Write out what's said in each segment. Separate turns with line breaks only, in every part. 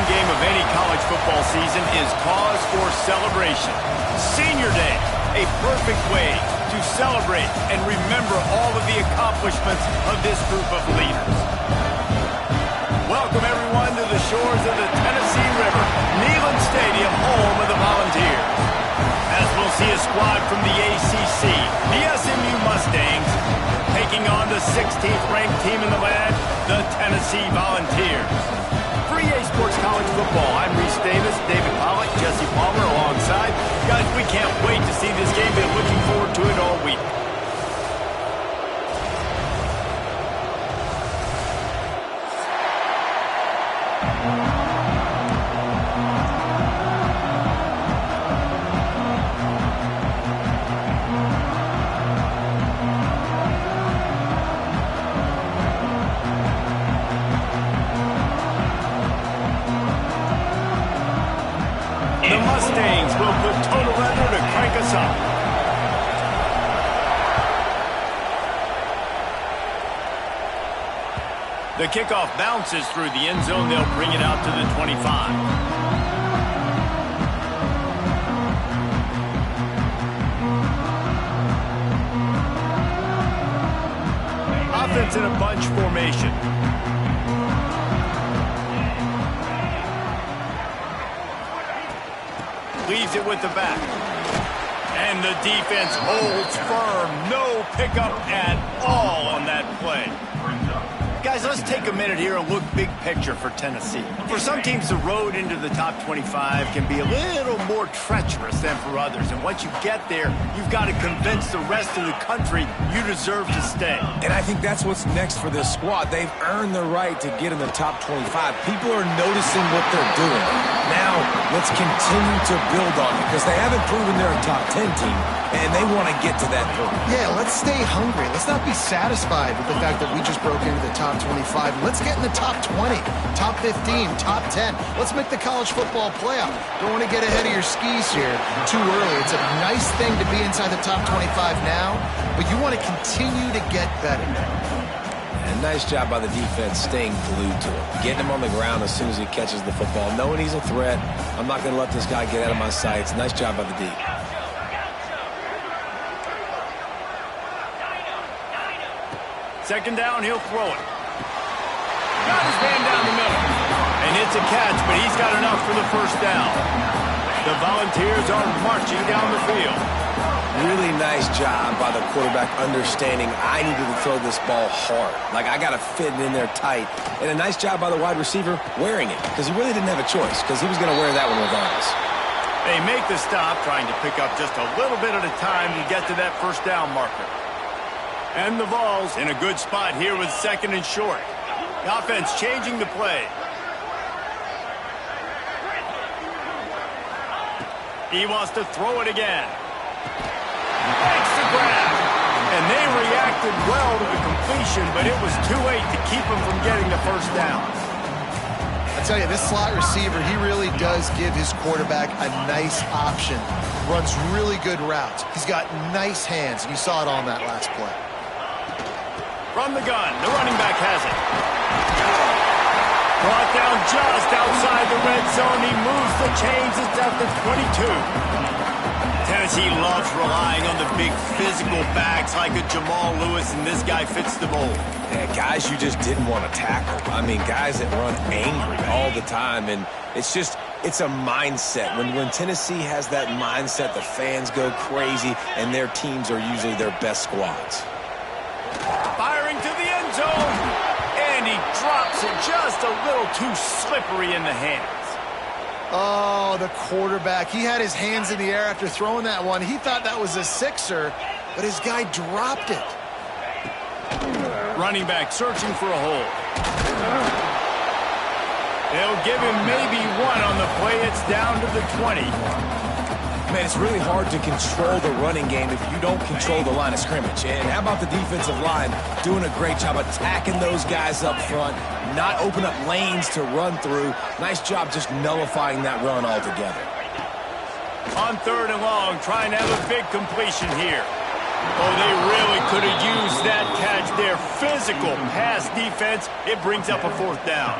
home game of any college football season is cause for celebration. Senior Day, a perfect way to celebrate and remember all of the accomplishments of this group of leaders. Welcome, everyone, to the shores of the Tennessee River, Neyland Stadium, home of the Volunteers. As we'll see a squad from the ACC, the SMU Mustangs, taking on the 16th ranked team in the land, the Tennessee Volunteers. For EA Sports College Football, I'm Reese Davis, David Pollock, Jesse Palmer alongside. Guys, we can't wait to see this game. Been looking forward to it all week. The Mustangs will put total render to crank us up. The kickoff bounces through the end zone. They'll bring it out to the 25. Offense in a bunch formation. Leaves it with the back. And the defense holds firm. No pickup at all on that play. Guys, let's take a minute here and look big picture for Tennessee. For some teams, the road into the top 25 can be a little more treacherous than for others. And once you get there, you've got to convince the rest of the country you deserve to stay.
And I think that's what's next for this squad. They've earned the right to get in the top 25. People are noticing what they're doing. Now, let's continue to build on it because they haven't proven they're a top 10 team, and they want to get to that point.
Yeah, let's stay hungry. Let's not be satisfied with the fact that we just broke into the top 25. Let's get in the top 20, top 15, top 10. Let's make the college football playoff. Don't want to get ahead of your skis here too early. It's a nice thing to be inside the top 25 now, but you want to continue to get better.
And nice job by the defense staying glued to him. Getting him on the ground as soon as he catches the football. Knowing he's a threat. I'm not going to let this guy get out of my sights. Nice job by the D.
Second down, he'll throw it. Got his man down the middle. And it's a catch, but he's got enough for the first down. The Volunteers are marching down the field.
Really nice job by the quarterback understanding I needed to throw this ball hard. Like, I got to fit it in there tight. And a nice job by the wide receiver wearing it because he really didn't have a choice because he was going to wear that one regardless.
They make the stop, trying to pick up just a little bit at a time to get to that first down marker. And the Vols in a good spot here with second and short. The offense changing the play. He wants to throw it again. Makes the grab. And they reacted well to the completion, but it was too late to keep him from getting the first down.
I tell you, this slot receiver, he really does give his quarterback a nice option. Runs really good routes. He's got nice hands, and you saw it on that last play.
From the gun, the running back has it. Brought down just outside the red zone. He moves the chains. It's at the 22. Tennessee loves relying on the big physical backs like a Jamal Lewis, and this guy fits the mold.
Yeah, guys you just didn't want to tackle. I mean, guys that run angry all the time, and it's a mindset. When Tennessee has that mindset, the fans go crazy, and their teams are usually their best squads.
Firing to the end zone, and he drops it just a little too slippery in the hands.
Oh, the quarterback. He had his hands in the air after throwing that one. He thought that was a sixer, but his guy dropped it.
Running back searching for a hole. They'll give him maybe one on the play. It's down to the 20.
Man, it's really hard to control the running game if you don't control the line of scrimmage. And how about the defensive line doing a great job attacking those guys up front, not open up lanes to run through. Nice job just nullifying that run altogether.
On third and long, trying to have a big completion here. Oh, they really could have used that catch there. Physical pass defense. It brings up a fourth down.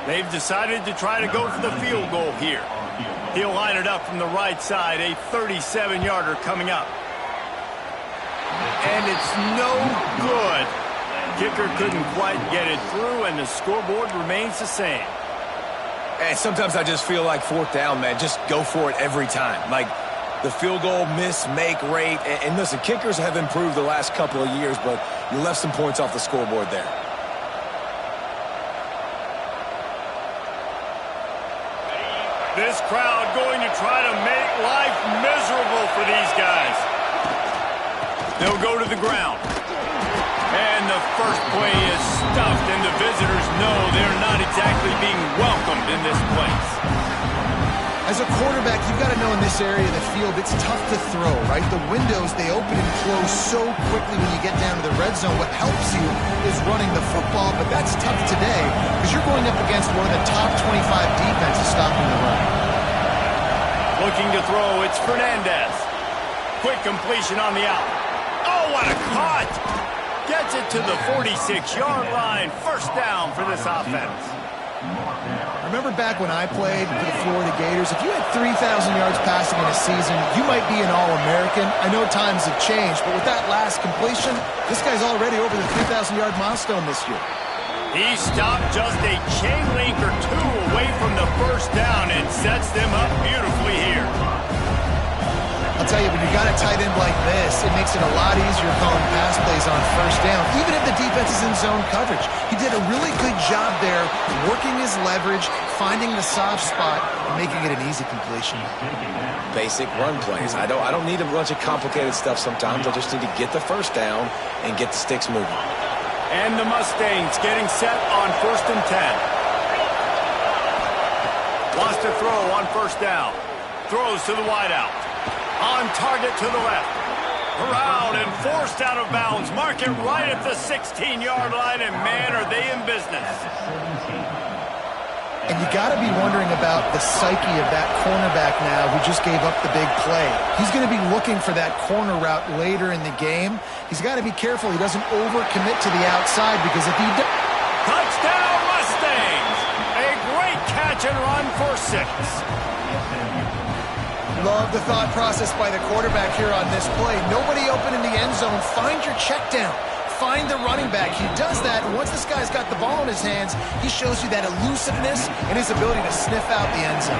They've decided to try to go for the field goal here. He'll line it up from the right side, a 37-yarder coming up. And it's no good. Kicker couldn't quite get it through, and the scoreboard remains the same.
And sometimes I just feel like fourth down, man. Just go for it every time. Like the field goal miss-make rate. And listen, kickers have improved the last couple of years, but you left some points off the scoreboard there.
This crowd going to try to make life miserable for these guys. They'll go to the ground. And the first play is stuffed, and the visitors know they're not exactly being welcomed in this place.
As a quarterback, you've got to know in this area of the field, it's tough to throw, right? The windows, they open and close so quickly when you get down to the red zone. What helps you is running the football, but that's tough today because you're going up against one of the top 25 defenses stopping the run.
Looking to throw, it's Fernandez. Quick completion on the out. Oh, what a cut! Gets it to the 46-yard line. First down for this offense.
Remember back when I played for the Florida Gators, if you had 3,000 yards passing in a season, you might be an All-American. I know times have changed, but with that last completion, this guy's already over the 3,000-yard milestone this year.
He stopped just a chain link or two away from the first down and sets them up beautifully here.
I'll tell you, when you got a tight end like this, it makes it a lot easier calling pass plays on first down, even if the defense is in zone coverage. He did a really good job there, working his leverage, finding the soft spot, and making it an easy completion.
Basic run plays. I don't need a bunch of complicated stuff sometimes. I just need to get the first down and get the sticks moving.
And the Mustangs getting set on 1st and 10. Wants to throw on first down. Throws to the wideout. On target to the left. Around and forced out of bounds. Mark it right at the 16-yard line, and man, are they in business.
And you got to be wondering about the psyche of that cornerback now who just gave up the big play. He's going to be looking for that corner route later in the game. He's got to be careful he doesn't overcommit to the outside, because if he does...
Touchdown, Mustangs! A great catch and run for 6.
Love the thought process by the quarterback here on this play. Nobody open in the end zone. Find your check down. Find the running back. He does that, and once this guy's got the ball in his hands, he shows you that elusiveness and his ability to sniff out the end zone.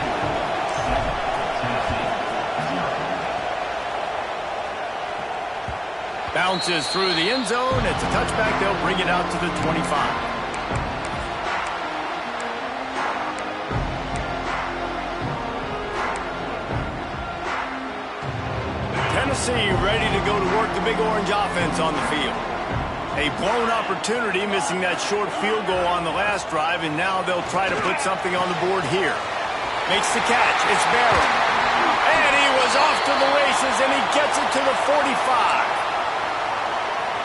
Bounces through the end zone. It's a touchback. They'll bring it out to the 25. Tennessee ready to go to work the big orange offense on the field. A blown opportunity, missing that short field goal on the last drive, and now they'll try to put something on the board here. Makes the catch. It's Barron. And he was off to the races, and he gets it to the 45.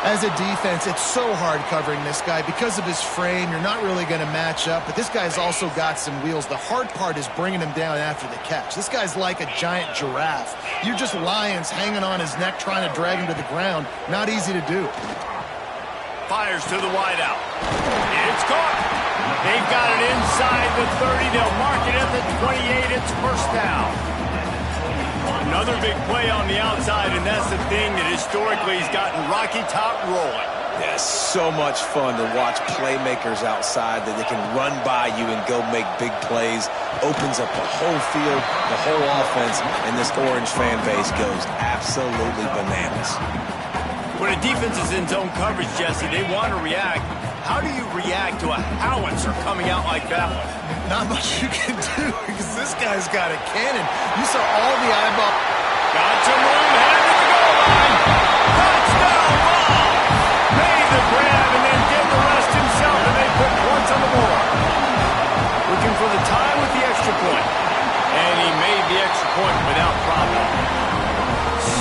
As a defense, it's so hard covering this guy. Because of his frame, you're not really going to match up, but this guy's also got some wheels. The hard part is bringing him down after the catch. This guy's like a giant giraffe. You're just lions hanging on his neck trying to drag him to the ground. Not easy to do.
Fires to the wideout. It's caught. They've got it inside the 30. They'll mark it at the 28. It's first down. Another big play on the outside, and that's the thing that historically has gotten Rocky Top rolling.
Yeah, so much fun to watch playmakers outside that they can run by you and go make big plays. Opens up the whole field, the whole offense, and this orange fan base goes absolutely bananas.
When a defense is in zone coverage, Jesse, they want to react. How do you react to a howitzer coming out like that one?
Not much you can do, because this guy's got a cannon. You saw all the eyeball.
Got some room, headed to the goal line. Touchdown ball! Made the grab and then did the rest himself, and they put points on the board. Looking for the tie with the extra point. And he made the extra point without problem.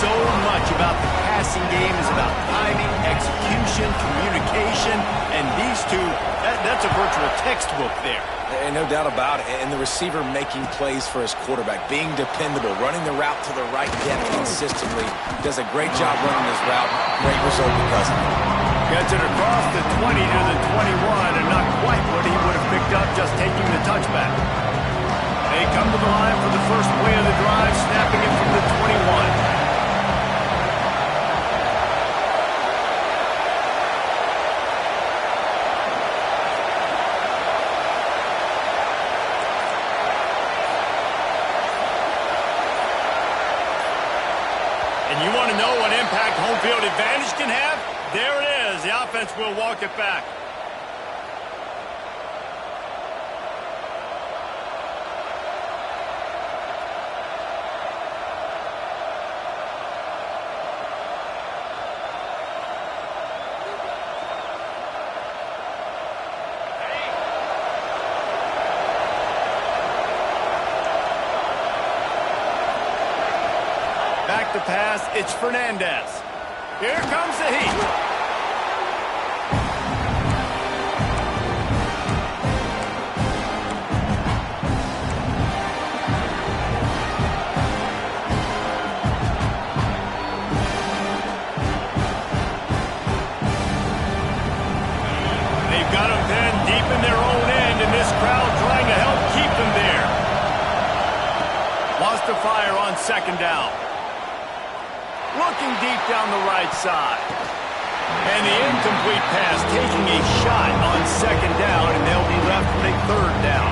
So much about the passing game is about timing, execution, communication, and these two, that's a virtual textbook there.
And no doubt about it. And the receiver making plays for his quarterback, being dependable, running the route to the right depth consistently. Does a great job running his route. Great result because of it.
Gets it across the 20 to the 21, and not quite what he would have picked up just taking the touchback. They come to the line for the first play of the drive, snapping it from the 21. And you want to know what impact home field advantage can have? There it is. The offense will walk it back. Back to pass, it's Fernandez. Here comes the heat. They've got them pinned deep in their own end, and this crowd trying to help keep them there. Lost to fire on second down. Looking deep down the right side. And the incomplete pass taking a shot on second down, and they'll be left with a third down.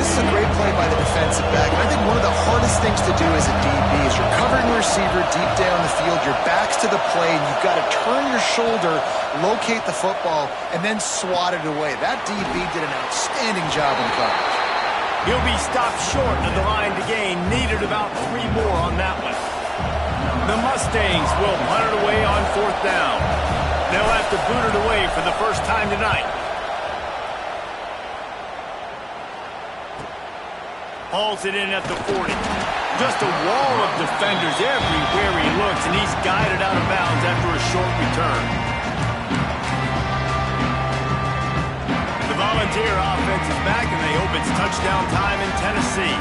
This is a great play by the defensive back, and I think one of the hardest things to do as a DB is you're covering a receiver deep down the field, your back's to the play, and you've got to turn your shoulder, locate the football, and then swat it away. That DB did an outstanding job in coverage.
He'll be stopped short of the line to gain. Needed about 3 more on that one. The Mustangs will punt it away on fourth down. They'll have to boot it away for the first time tonight. Hauls it in at the 40. Just a wall of defenders everywhere he looks, and he's guided out of bounds after a short return. The Volunteer offense is back, and they hope it's touchdown time in Tennessee.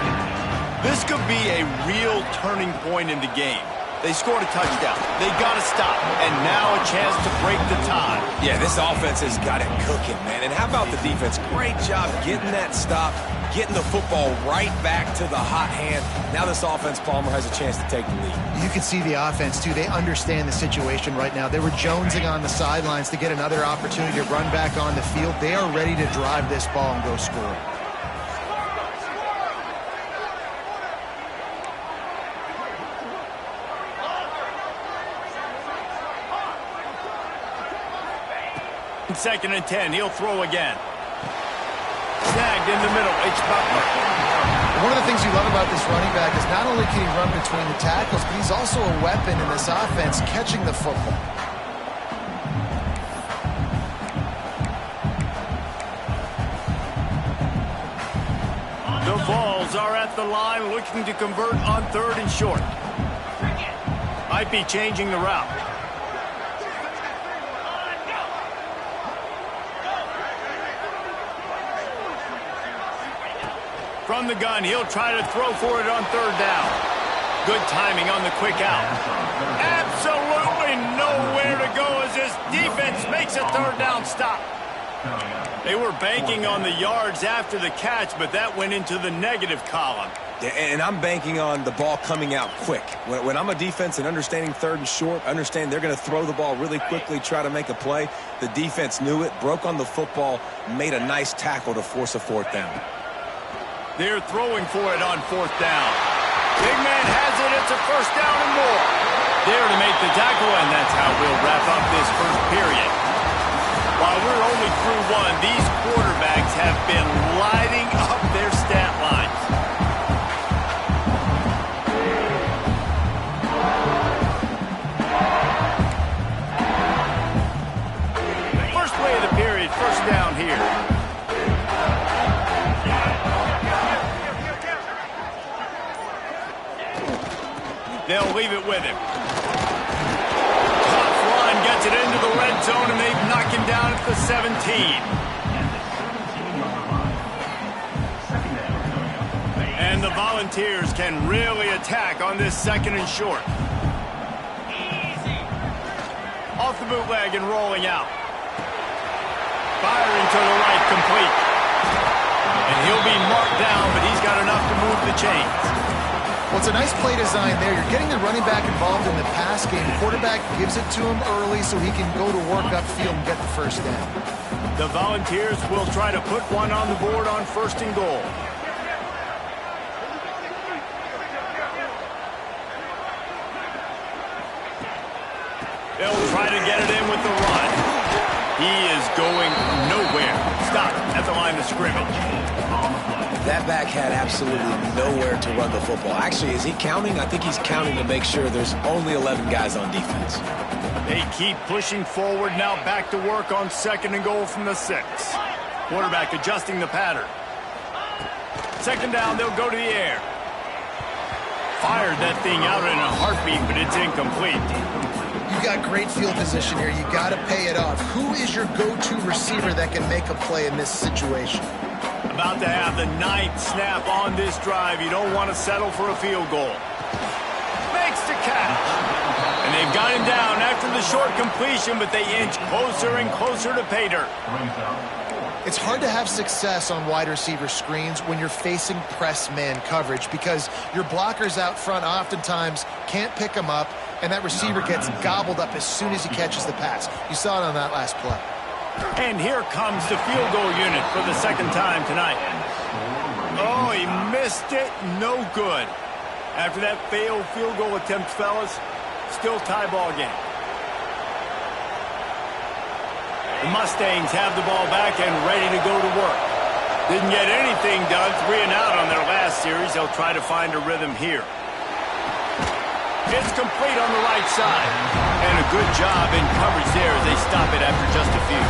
This could be a real turning point in the game. They scored a touchdown. They got to stop. And now a chance to break the tie.
Yeah, this offense has got it cooking, man. And how about the defense? Great job getting that stop, getting the football right back to the hot hand. Now this offense, Palmer, has a chance to take the lead.
You can see the offense, too. They understand the situation right now. They were jonesing on the sidelines to get another opportunity to run back on the field. They are ready to drive this ball and go score.
Second and 10, he'll throw again. Snagged in the middle, H. Butler.
One of the things you love about this running back is not only can he run between the tackles, but he's also a weapon in this offense, catching the football.
The Vols are at the line looking to convert on third and short. Might be changing the route. From the gun, he'll try to throw for it on third down. Good timing on the quick out. Absolutely nowhere to go as this defense makes a third down stop. They were banking on the yards after the catch, but that went into the negative column.
Yeah, and I'm banking on the ball coming out quick. When I'm a defense and understanding third and short, understand they're going to throw the ball really quickly, try to make a play. The defense knew it, broke on the football, made a nice tackle to force a fourth down.
They're throwing for it on fourth down. Big man has it. It's a first down and more. There to make the tackle, and that's how we'll wrap up this first period. While we're only through one, these quarterbacks have been lighting up their stat lines. First play of the period, first down here. They'll leave it with him. Tough run, gets it into the red zone, and they've knocked him down at the 17. And the Volunteers can really attack on this second and short. Off the bootleg and rolling out. Firing to the right, complete. And he'll be marked down, but he's got enough to move the chains.
Well, it's a nice play design there. You're getting the running back involved in the pass game. The quarterback gives it to him early so he can go to work upfield and get the first down.
The Volunteers will try to put one on the board on 1st and goal. They'll try to get it in with the run. He is going nowhere. Stop at the line of scrimmage.
That back had absolutely nowhere to run the football. Actually, is he counting? I think he's counting to make sure there's only 11 guys on defense.
They keep pushing forward, now back to work on 2nd and goal from the 6. Quarterback adjusting the pattern. 2nd down, they'll go to the air. Fired that thing out in a heartbeat, but it's incomplete.
You got great field position here. You got to pay it off. Who is your go-to receiver that can make a play in this situation?
About to have the 9th snap on this drive. You don't want to settle for a field goal. Makes the catch. And they've got him down after the short completion, but they inch closer and closer to pay dirt.
It's hard to have success on wide receiver screens when you're facing press man coverage because your blockers out front oftentimes can't pick them up, and that receiver gets gobbled up as soon as he catches the pass. You saw it on that last play.
And here comes the field goal unit for the 2nd time tonight. Oh, he missed it. No good. After that failed field goal attempt, fellas, still tie ball game. The Mustangs have the ball back and ready to go to work. Didn't get anything done, 3 and out on their last series. They'll try to find a rhythm here. It's complete on the right side. And a good job in coverage there as they stop it after just a few.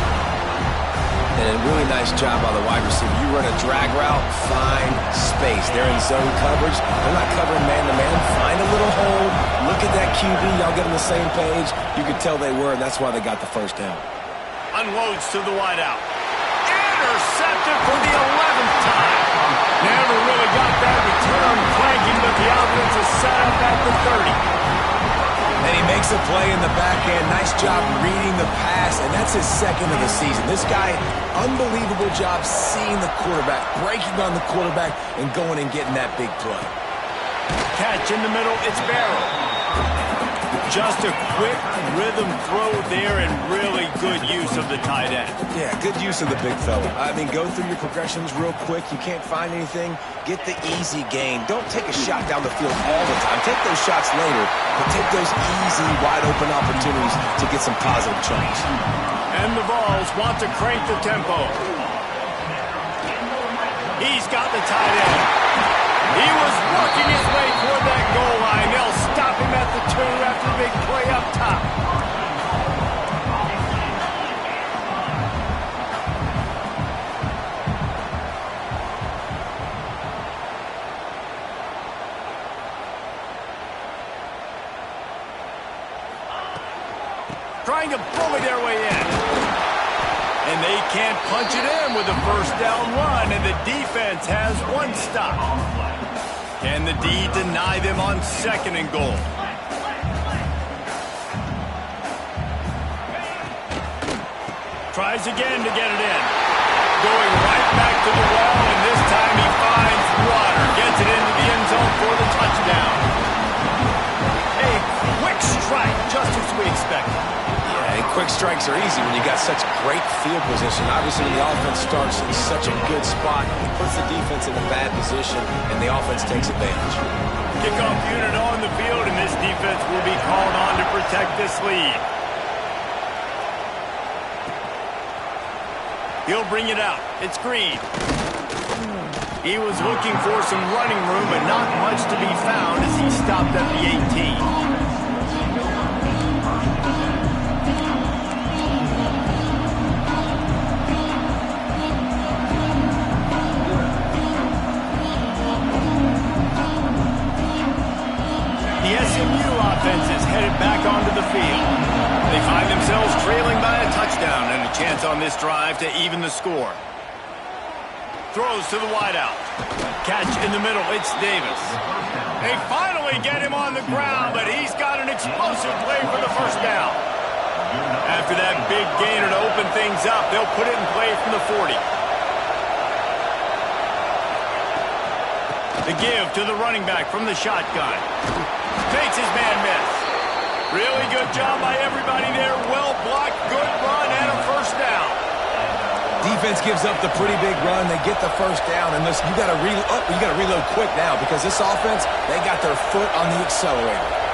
And a really nice job by the wide receiver. You run a drag route, find space. They're in zone coverage. They're not covering man-to-man. Find a little hole. Look at that QB. Y'all get on the same page. You could tell they were, and that's why they got the 1st down.
Unloads to the wideout. Intercepted for the 11th time. Never really got that return cranking, but the offense is set up at the 30.
And he makes a play in the back end. Nice job reading the pass, and that's his 2nd of the season. This guy, unbelievable job seeing the quarterback, breaking on the quarterback, and going and getting that big play.
Catch in the middle, it's Barrow. Just a quick rhythm throw there and really good use of the tight end.
Yeah, good use of the big fella. I mean, go through your progressions real quick. You can't find anything. Get the easy gain. Don't take a shot down the field all the time. Take those shots later, but take those easy, wide-open opportunities to get some positive chunks.
And the Vols want to crank the tempo. He's got the tight end. He was working his way toward that goal line. They'll stop him at the 2 after a big play up top. Trying to bully their way in. And they can't punch it in with a 1st down run, and the defense has 1 stop. Can the D deny them on 2nd and goal? Tries again to get it in. Going right back to the wall, and this time he finds water. Gets it into the end zone for the touchdown. A quick strike, just as we expected.
Yeah, and quick strikes are easy when you got such great field position. Obviously, when the offense starts in such a good spot, it puts the defense in a bad position, and the offense takes advantage.
Kickoff unit on the field, and this defense will be called on to protect this lead. He'll bring it out. It's Green. He was looking for some running room, but not much to be found as he stopped at the 18. The SMU offense is headed back onto the field. They find themselves trailing by a touchdown and a chance on this drive to even the score. Throws to the wideout. Catch in the middle, it's Davis. They finally get him on the ground, but he's got an explosive play for the 1st down. After that big gainer to open things up, they'll put it in play from the 40. The give to the running back from the shotgun. Makes his man miss. Really good job by everybody there. Well blocked, good run, and a first down.
Defense gives up the pretty big run. They get the first down, and listen, you got to reload quick now because this offense, they got their foot on the accelerator.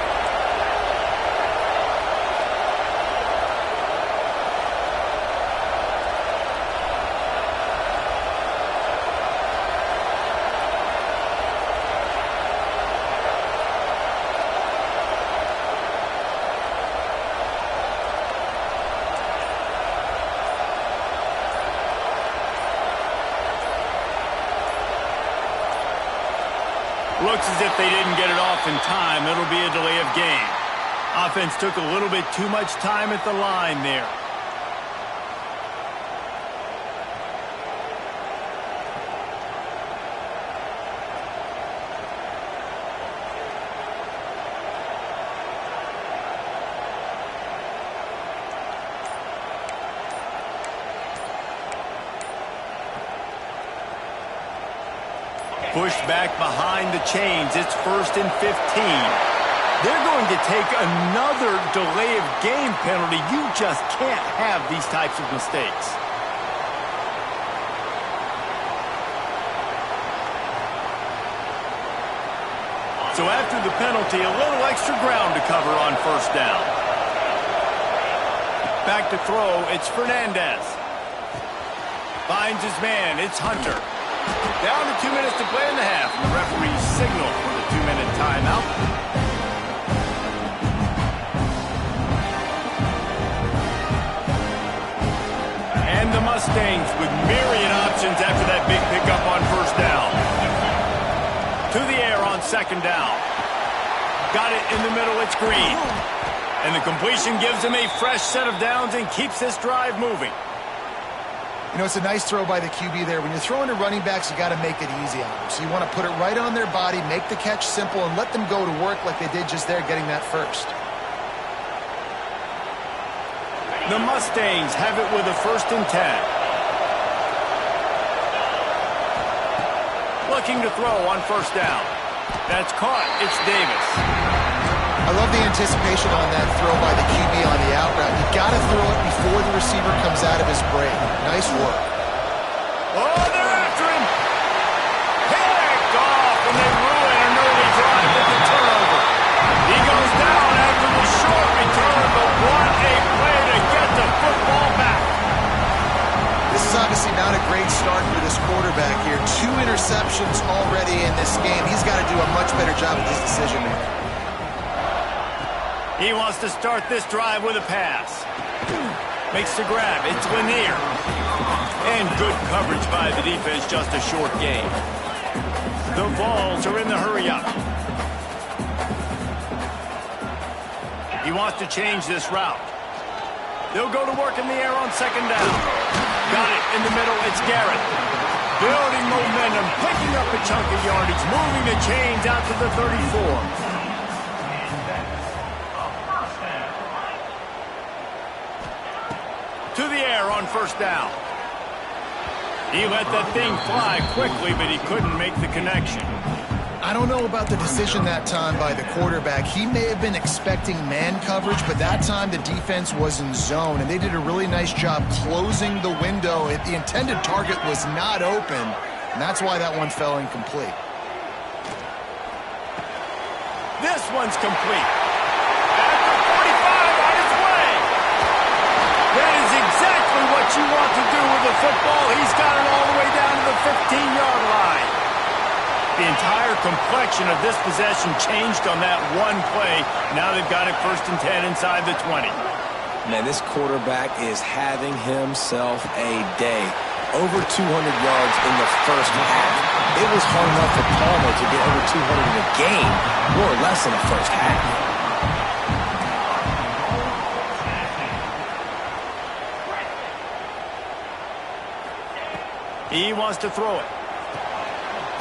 Looks as if they didn't get it off in time. It'll be a delay of game. Offense took a little bit too much time at the line there. Pushed back behind the chains. It's 1st and 15. They're going to take another delay of game penalty. You just can't have these types of mistakes. So after the penalty, a little extra ground to cover on first down. Back to throw, it's Fernandez. Finds his man, it's Hunter. Down to 2 minutes to play in the half, and the referee signal for the 2-minute timeout. And the Mustangs with myriad options after that big pickup on first down. To the air on second down. Got it in the middle, it's Green. And the completion gives him a fresh set of downs and keeps this drive moving.
You know, it's a nice throw by the QB there. When you're throwing to running backs, you got to make it easy on them. So you want to put it right on their body, make the catch simple, and let them go to work like they did just there, getting that first.
The Mustangs have it with a 1st and 10. Looking to throw on first down. That's caught. It's Davis.
I love the anticipation on that throw by the QB on the out route. You got to throw it before the receiver comes out of his break. Nice work.
Oh, they're after him. Picked off, and they ruin an early drive with the turnover. He goes down after the short return, but what a play to get the football back.
This is obviously not a great start for this quarterback here. 2 interceptions already in this game. He's got to do a much better job with his decision making.
He wants to start this drive with a pass. Makes the grab. It's Lanier. And good coverage by the defense, just a short gain. The Vols are in the hurry-up. He wants to change this route. They'll go to work in the air on second down. Got it in the middle. It's Garrett. Building momentum, picking up a chunk of yardage, moving the chains out to the 34. To the air on first down. He let that thing fly quickly, but he couldn't make the connection.
I don't know about the decision that time by the quarterback. He may have been expecting man coverage, but that time the defense was in zone, and they did a really nice job closing the window. The intended target was not open, and that's why that one fell incomplete.
This one's complete. At the 45 on its way. That is exactly what you want to do with the football. He's got it all the way down to the 15-yard line. The entire complexion of this possession changed on that one play. Now they've got it 1st and 10 inside the 20.
Man, this quarterback is having himself a day. Over 200 yards in the first half. It was hard enough for Palmer to get over 200 in a game, more or less in the first half.
He wants to throw it.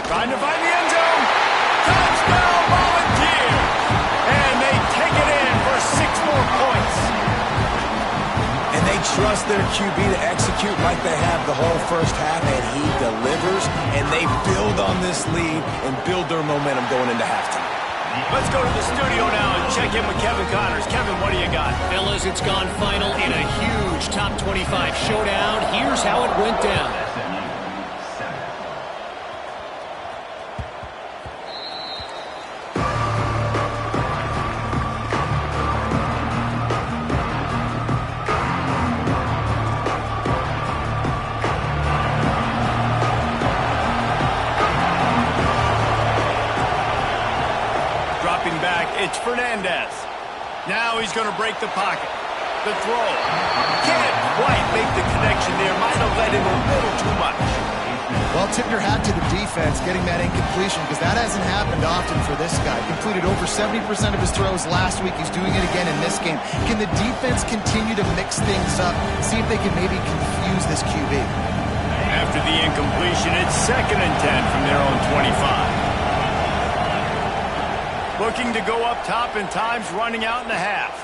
Trying to find the end zone. Touchdown, Volunteers. And they take it in for 6 more points.
trust their QB to execute like they have the whole first half, and he delivers, and they build on this lead and build their momentum going into halftime.
Let's go to the studio now and check in with Kevin Connors. Kevin, what do you got?
Fellas, it's gone final in a huge top 25 showdown. Here's how it went down.
It's Fernandez. Now he's going to break the pocket. The throw. Can't quite make the connection there. Might have let him a little too much.
Well, tip your hat to the defense getting that incompletion, because that hasn't happened often for this guy. Completed over 70% of his throws last week. He's doing it again in this game. Can the defense continue to mix things up? See if they can maybe confuse this QB.
After the incompletion, it's 2nd and 10 from their own 25. Looking to go up top, and time's running out in the half.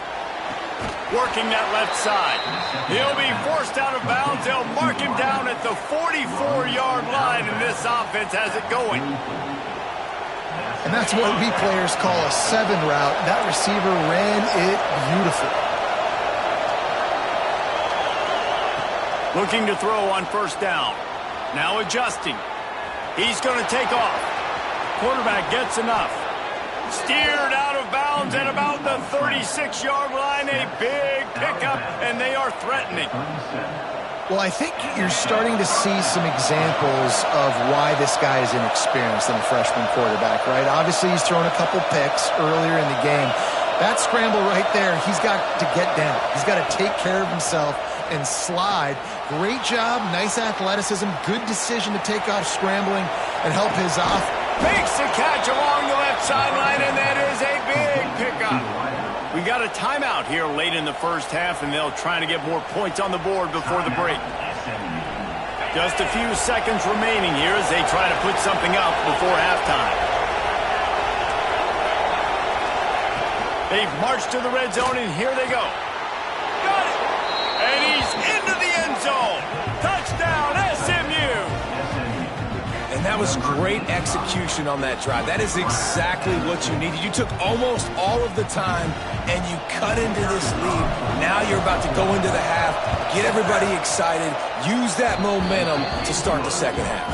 Working that left side. He'll be forced out of bounds. They'll mark him down at the 44-yard line, and this offense has it going.
And that's what we players call a 7 route. That receiver ran it beautiful.
Looking to throw on 1st down. Now adjusting. He's going to take off. Quarterback gets enough. Steered out of bounds at about the 36-yard line. A big pickup, and they are threatening.
Well, I think you're starting to see some examples of why this guy is inexperienced in a freshman quarterback, right? Obviously, he's thrown a couple picks earlier in the game. That scramble right there, he's got to get down. He's got to take care of himself and slide. Great job, nice athleticism, good decision to take off scrambling and help his
Makes the catch along the left sideline, and that is a big pickup. We got a timeout here late in the first half, and they'll try to get more points on the board before the break. Just a few seconds remaining here as they try to put something up before halftime. They've marched to the red zone, and here they go. Got it! And he's into the end zone. Touchdown, SMU!
And that was great execution on that drive. That is exactly what you needed. You took almost all of the time, and you cut into this lead. Now you're about to go into the half, get everybody excited, use that momentum to start the second half.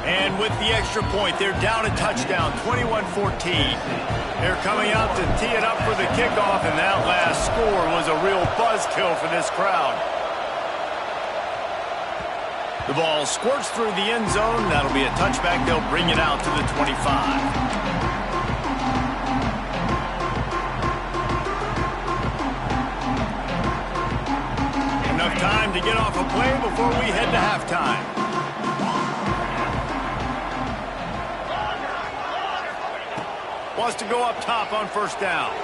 And with the extra point, they're down a touchdown, 21-14. They're coming out to tee it up for the kickoff, and that last score was a real buzzkill for this crowd. The ball squirts through the end zone. That'll be a touchback. They'll bring it out to the 25. Enough time to get off a play before we head to halftime. Wants to go up top on 1st down.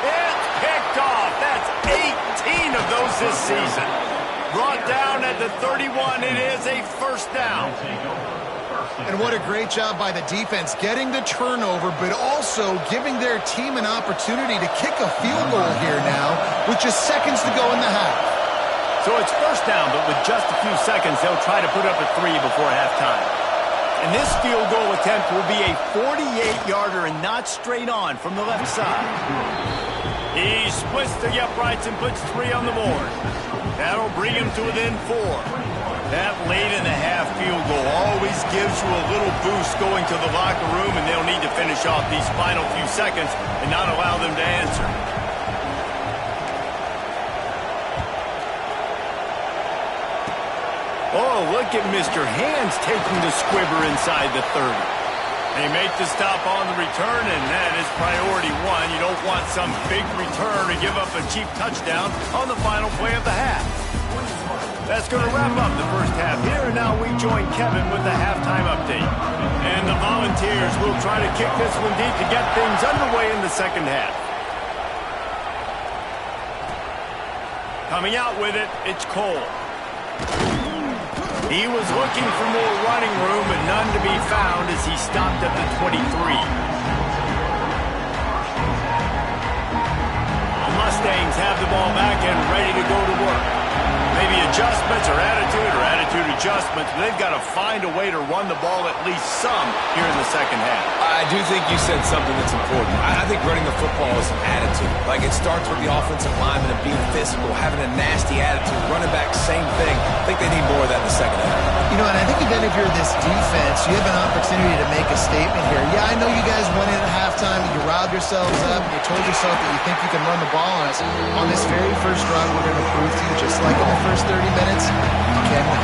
It's picked off. That's 18 of those this season. Brought down at the 31. It is a 1st down.
And what a great job by the defense getting the turnover, but also giving their team an opportunity to kick a field goal here now with just seconds to go in the half.
So it's 1st down, but with just a few seconds, they'll try to put up a 3 before halftime. And this field goal attempt will be a 48-yarder and not straight on from the left side. He splits the uprights and puts 3 on the board. That'll bring him to within 4. That late in the half field goal always gives you a little boost going to the locker room, and they'll need to finish off these final few seconds and not allow them to answer. Oh, look at Mr. Hands taking the squibber inside the 30. They make the stop on the return, and that is priority 1. You don't want some big return to give up a cheap touchdown on the final play of the half. That's going to wrap up the first half here, and now we join Kevin with the halftime update. And the Volunteers will try to kick this one deep to get things underway in the second half. Coming out with it, it's Cole. He was looking for more running room, but none to be found as he stopped at the 23. The Mustangs have the ball back and ready to go to work. adjustments or attitude adjustments, but they've got to find a way to run the ball at least some here in the second half.
I do think you said something that's important. I think running the football is an attitude. Like, it starts with the offensive lineman and being physical, having a nasty attitude. Running back, same thing. I think they need more of that in the second half.
You know, and I think even if you're this defense, you have an opportunity to make a statement here. Yeah, I know you guys went in at halftime, you riled yourselves up, and you told yourself that you think you can run the ball on us. On this very first run, we're going to prove to you, just like in the first 30 minutes, you cannot.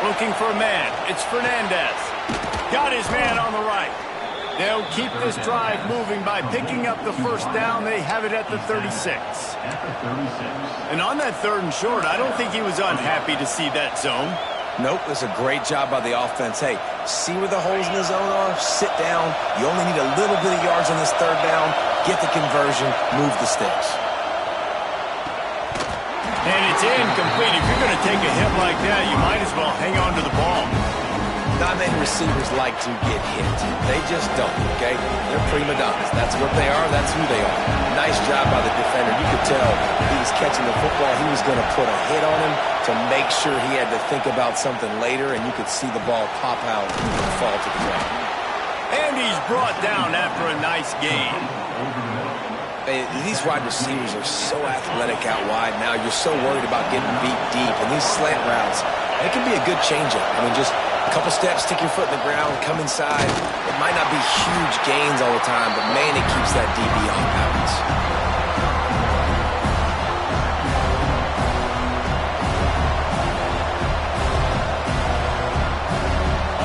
Looking for a man. It's Fernandez. Got his man on the right. They'll keep this drive moving by picking up the first down. They have it at the 36. And on that 3rd and short, I don't think he was unhappy to see that zone.
Nope, that's a great job by the offense. Hey, see where the holes in the zone are? Sit down. You only need a little bit of yards on this 3rd down. Get the conversion. Move the sticks.
And it's incomplete. If you're going to take a hit like that, you might as well hang on to the ball.
Not many receivers like to get hit. They just don't, okay? They're prima donnas. That's what they are. That's who they are. Nice job by the defender. You could tell he was catching the football. He was going to put a hit on him to make sure he had to think about something later, and you could see the ball pop out and fall to the ground.
And he's brought down after a nice gain.
These wide receivers are so athletic out wide now. You're so worried about getting beat deep. And these slant routes, it can be a good changeup. I mean, just a couple steps, stick your foot in the ground, come inside. It might not be huge gains all the time, but, man, it keeps that DB off balance.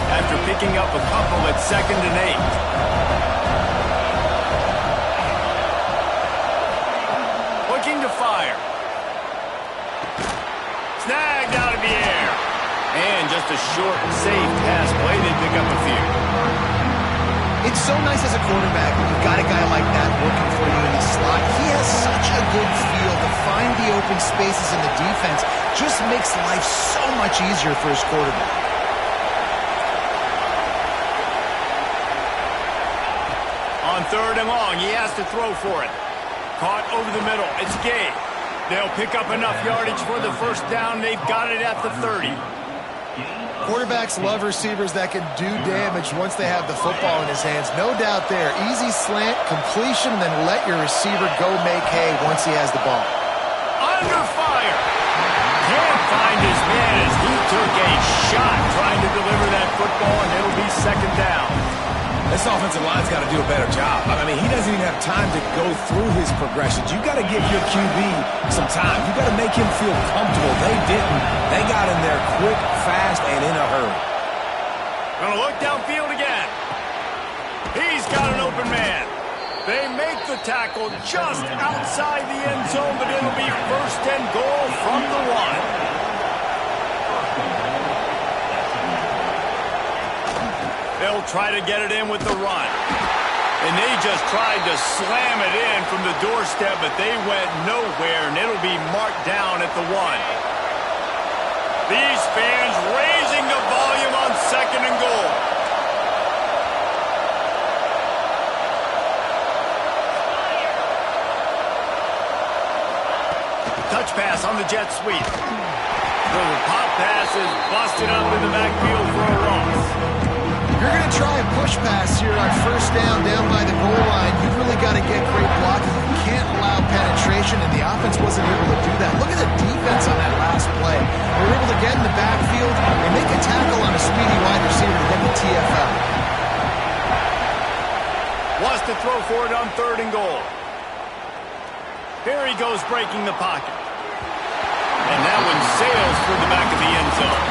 After picking up a couple at 2nd and 8. To fire. Snagged out of the air. And just a short and safe pass play. They pick up a few.
It's so nice as a quarterback when you've got a guy like that working for you in the slot. He has such a good feel to find the open spaces in the defense. Just makes life so much easier for his quarterback.
On 3rd and long, he has to throw for it. Caught over the middle. It's Gay. They'll pick up enough yardage for the first down. They've got it at the 30.
Quarterbacks love receivers that can do damage once they have the football in his hands. No doubt there. Easy slant, completion, and then let your receiver go make hay once he has the ball.
Under fire. Can't find his man as he took a shot trying to deliver that football, and it'll be 2nd down.
This offensive line's got to do a better job. I mean, he doesn't even have time to go through his progressions. You've got to give your QB some time. You've got to make him feel comfortable. They didn't. They got in there quick, fast, and in a hurry.
Gonna look downfield again. He's got an open man. They make the tackle just outside the end zone, but it'll be 1st and goal from the 1. They'll try to get it in with the run. And they just tried to slam it in from the doorstep, but they went nowhere, and it'll be marked down at the 1. These fans raising the volume on 2nd and goal. Touch pass on the jet sweep. The pop pass is busted up in the backfield for a loss.
You're going to try a push pass here on 1st down by the goal line. You've really got to get great blocking. You can't allow penetration, and the offense wasn't able to do that. Look at the defense on that last play. They were able to get in the backfield and make a tackle on a speedy wide receiver to get the TFL.
Wants to throw for it on 3rd and goal. Here he goes breaking the pocket. And that one sails through the back of the end zone.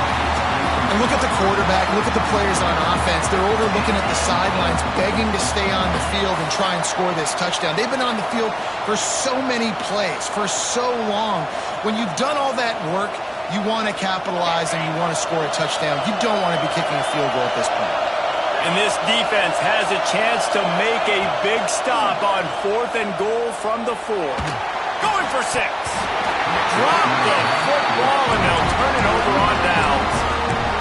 And look at the quarterback, look at the players on offense. They're over looking at the sidelines, begging to stay on the field and try and score this touchdown. They've been on the field for so many plays, for so long. When you've done all that work, you want to capitalize and you want to score a touchdown. You don't want to be kicking a field goal at this point.
And this defense has a chance to make a big stop on 4th and goal from the 4. Going for 6. Drop the football, and they'll turn it over on downs.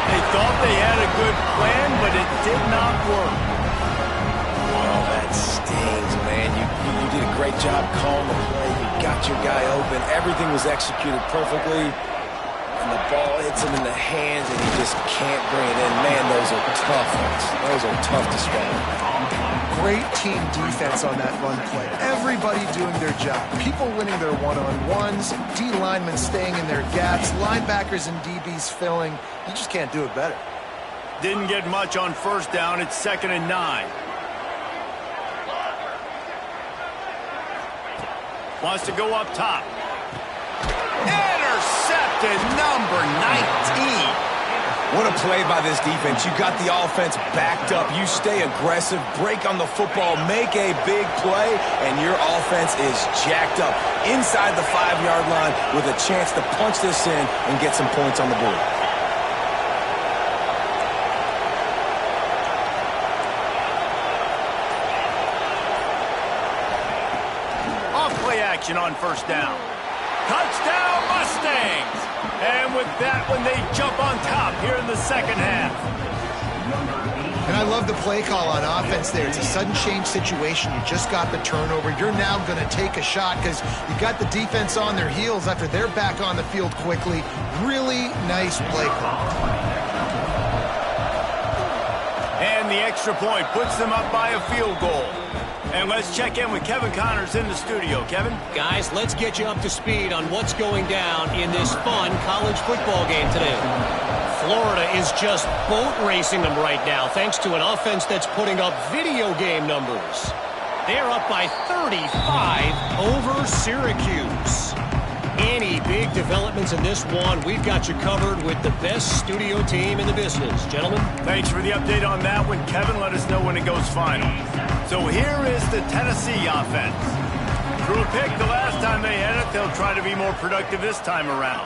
They thought they had a good plan, but it did not work.
Oh, that stings, man. You did a great job calling the play. You got your guy open. Everything was executed perfectly. And the ball hits him in the hands, and he just can't bring it in. Man, those are tough ones. Those are tough to swallow.
Great team defense on that run play. Everybody doing their job. People winning their one-on-ones, D linemen staying in their gaps, linebackers and DBs filling. You just can't do it better.
Didn't get much on first down. It's 2nd and 9. Wants to go up top. Intercepted, number 19.
What a play by this defense. You got the offense backed up. You stay aggressive, break on the football, make a big play, and your offense is jacked up inside the 5-yard line with a chance to punch this in and get some points on the board.
Off-play action on first down. Touchdown, Mustangs! And with that one, they jump on top here in the second half.
And I love the play call on offense there. It's a sudden change situation. You just got the turnover. You're now going to take a shot because you got the defense on their heels after they're back on the field quickly. Really nice play call.
And the extra point puts them up by a field goal. And let's check in with Kevin Connors in the studio. Kevin?
Guys, let's get you up to speed on what's going down in this fun college football game today. Florida is just boat racing them right now, thanks to an offense that's putting up video game numbers. They're up by 35 over Syracuse. Any big developments in this one, we've got you covered with the best studio team in the business. Gentlemen?
Thanks for the update on that one, Kevin. Let us know when it goes final. So here is the Tennessee offense. Threw a pick the last time they had it. They'll try to be more productive this time around.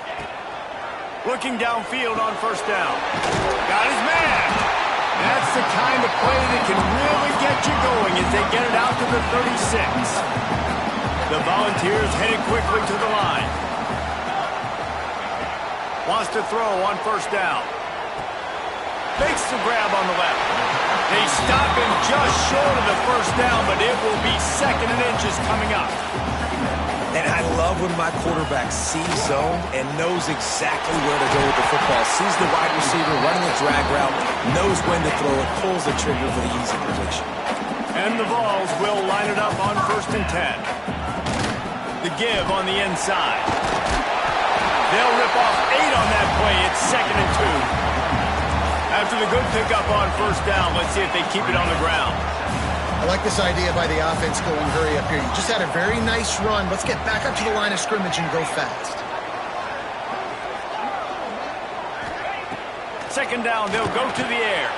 Looking downfield on first down. Got his man. That's the kind of play that can really get you going as they get it out to the 36. The Volunteers headed quickly to the line. Wants to throw on first down. Makes the grab on the left. They stop him just short of the first down, but it will be 2nd and inches coming up.
And I love when my quarterback sees zone and knows exactly where to go with the football. Sees the wide receiver running a drag route, knows when to throw it, pulls the trigger for the easy completion.
And the Vols will line it up on 1st and 10. The give on the inside. They'll rip off 8 on that play. It's 2nd and 2. After the good pickup on first down, let's see if they keep it on the ground.
I like this idea by the offense going hurry up here. You just had a very nice run. Let's get back up to the line of scrimmage and go fast.
2nd down, they'll go to the air.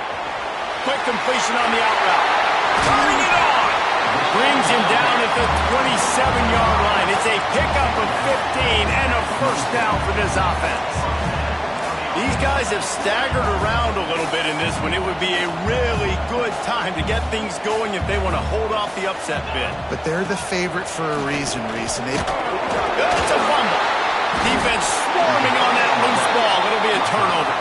Quick completion on the out route. Turning it on. Brings him down at the 27-yard line. It's a pickup of 15 and a first down for this offense. These guys have staggered around a little bit in this one. It would be a really good time to get things going if they want to hold off the upset bid.
But they're the favorite for a reason, Reese. And
it's a fumble. Defense swarming on that loose ball. It'll be a turnover.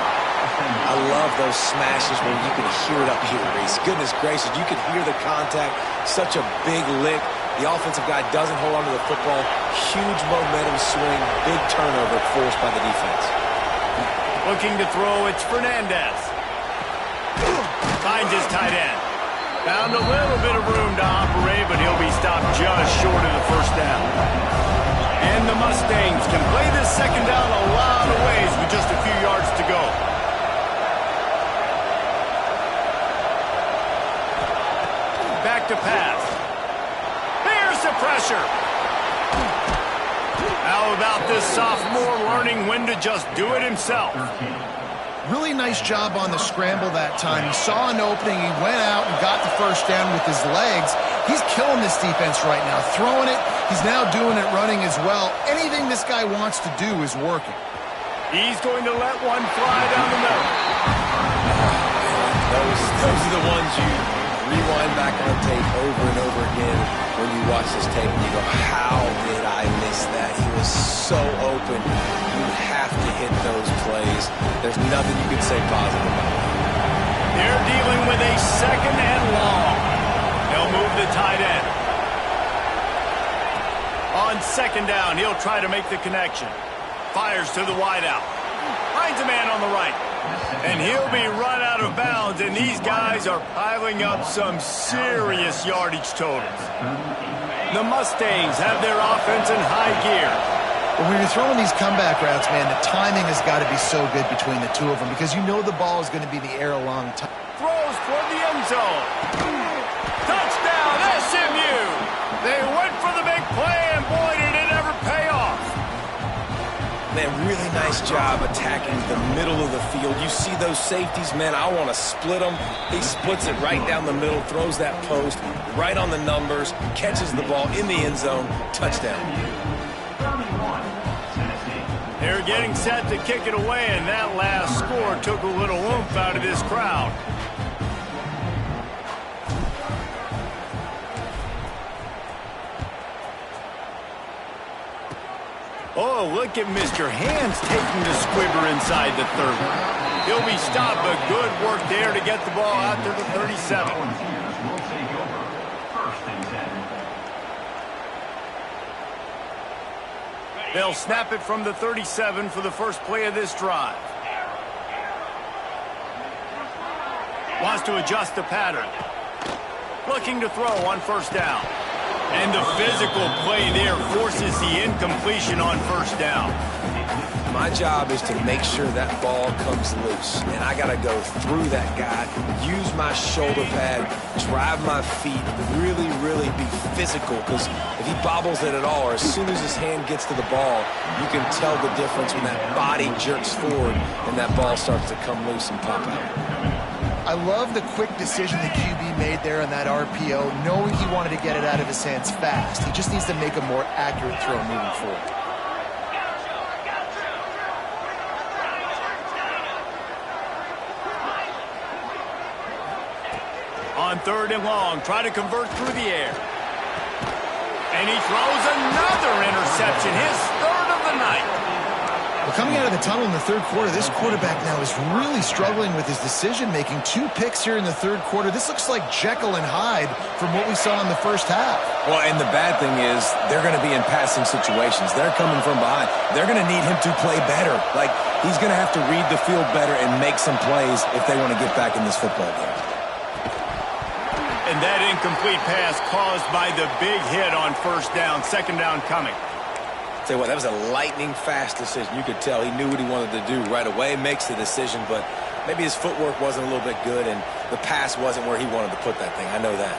I love those smashes where you can hear it up here, Reese. Goodness gracious, you can hear the contact. Such a big lick. The offensive guy doesn't hold on to the football. Huge momentum swing. Big turnover forced by the defense.
Looking to throw, it's Fernandez. Finds his tight end. Found a little bit of room to operate, but he'll be stopped just short of the first down. And the Mustangs can play this 2nd down a lot of ways with just a few yards to go. Back to pass. Here's the pressure. How about this sophomore learning when to just do it himself?
Really nice job on the scramble that time. He saw an opening, he went out and got the first down with his legs. He's killing this defense right now, throwing it. He's now doing it running as well. Anything this guy wants to do is working.
He's going to let one fly down the middle.
Those are the ones you rewind back on tape over and over again when you watch this tape and you go, how did I miss There's nothing you can say positive about it.
They're dealing with a second and long. They'll move the tight end. On second down, he'll try to make the connection. Fires to the wideout. Finds a man on the right. And he'll be run out of bounds, and these guys are piling up some serious yardage totals. The Mustangs have their offense in high gear.
When you're throwing these comeback routes, man, the timing has got to be so good between the two of them because you know the ball is going to be in the air a long time.
Throws toward the end zone. Touchdown, SMU! They went for the big play, and boy, did it ever pay off.
Man, really nice job attacking the middle of the field. You see those safeties, man, I want to split them. He splits it right down the middle, throws that post, right on the numbers, catches the ball in the end zone, touchdown.
They're getting set to kick it away, and that last score took a little oomph out of this crowd. Oh, look at Mr. Hands taking the squibber inside the 30. He'll be stopped, but good work there to get the ball out to the 37. They'll snap it from the 37 for the first play of this drive. Wants to adjust the pattern. Looking to throw on first down. And the physical play there forces the incompletion on first down.
My job is to make sure that ball comes loose. And I got to go through that guy, use my shoulder pad, drive my feet, really be physical. Because if he bobbles it at all, or as soon as his hand gets to the ball, you can tell the difference when that body jerks forward and that ball starts to come loose and pop out.
I love the quick decision the QB made there on that RPO, knowing he wanted to get it out of his hands fast. He just needs to make a more accurate throw moving forward.
On third and long, try to convert through the air. And he throws another interception, his third of the night.
Well, coming out of the tunnel in the third quarter, this quarterback now is really struggling with his decision-making. 2 picks here in the third quarter. This looks like Jekyll and Hyde from what we saw in the first half.
Well, and the bad thing is they're going to be in passing situations. They're coming from behind. They're going to need him to play better. Like, he's going to have to read the field better and make some plays if they want to get back in this football game.
And that incomplete pass caused by the big hit on first down, second down coming.
Tell you what, that was a lightning-fast decision. You could tell he knew what he wanted to do right away, makes the decision, but maybe his footwork wasn't a little bit good, and the pass wasn't where he wanted to put that thing. I know that.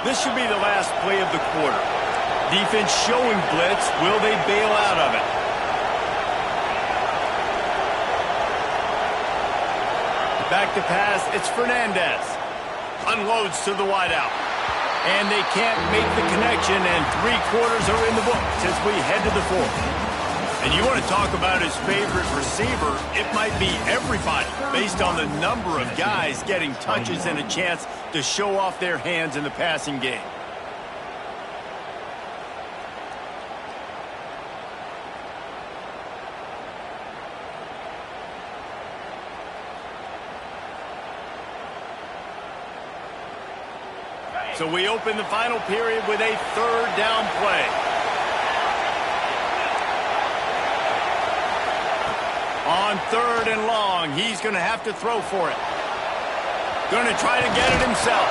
This should be the last play of the quarter. Defense showing blitz. Will they bail out of it? Back to pass. It's Fernandez. Unloads to the wideout. And they can't make the connection, and 3 quarters are in the books as we head to the 4th. And you want to talk about his favorite receiver, it might be everybody, based on the number of guys getting touches and a chance to show off their hands in the passing game. So we open the final period with a third down play. On third and long, he's going to have to throw for it. Going to try to get it himself.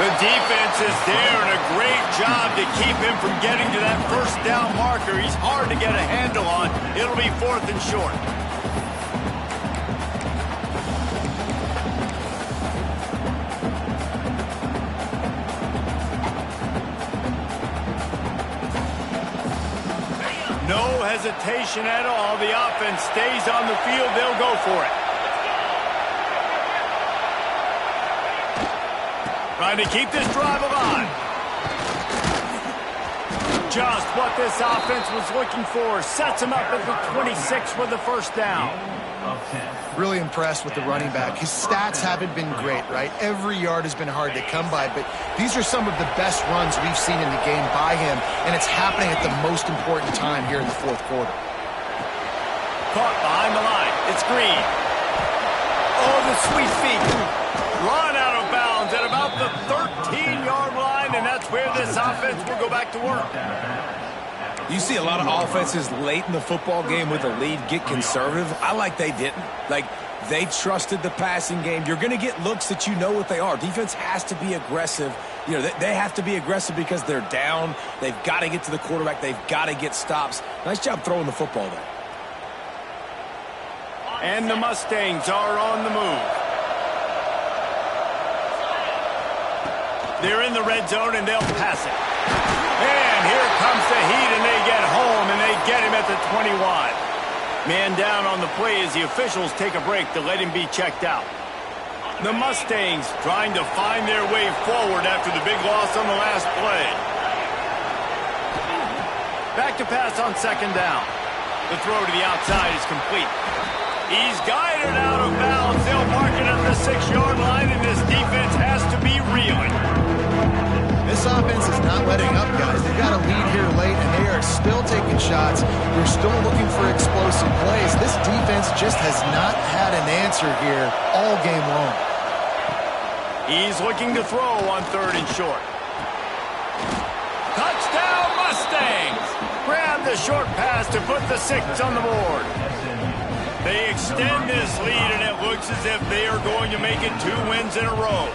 The defense is there, and a great job to keep him from getting to that first down marker. He's hard to get a handle on. It'll be 4th and short. No hesitation at all. The offense stays on the field. They'll go for it. Trying to keep this drive alive. Just what this offense was looking for. Sets him up at the 26 for the first down.
Really impressed with the running back. His stats haven't been great, right? Every yard has been hard to come by, but these are some of the best runs we've seen in the game by him, and it's happening at the most important time here in the fourth quarter.
Caught behind the line. It's Green. Oh, the sweet feet. Run out of bounds at about the 13-yard line, and that's where this offense will go back to work.
You see a lot of offenses late in the football game with a lead get conservative. I like they didn't. Like, they trusted the passing game. You're going to get looks that you know what they are. Defense has to be aggressive. You know, they have to be aggressive because they're down. They've got to get to the quarterback. They've got to get stops. Nice job throwing the football there.
And the Mustangs are on the move. They're in the red zone, and they'll pass it. And here comes the heat, and they get home, and they get him at the 21. Man down on the play as the officials take a break to let him be checked out. The Mustangs trying to find their way forward after the big loss on the last play. Back to pass on second down. The throw to the outside is complete. He's guided out of bounds. They'll mark it at the 6-yard line, and this defense has to be reeling.
This offense is not letting up, guys. They've got a lead here late, and they are still taking shots. They're still looking for explosive plays. This defense just has not had an answer here all game long.
He's looking to throw on third and short. Touchdown, Mustangs! Grab the short pass to put the 6 on the board. They extend this lead, and it looks as if they are going to make it 2 wins in a row.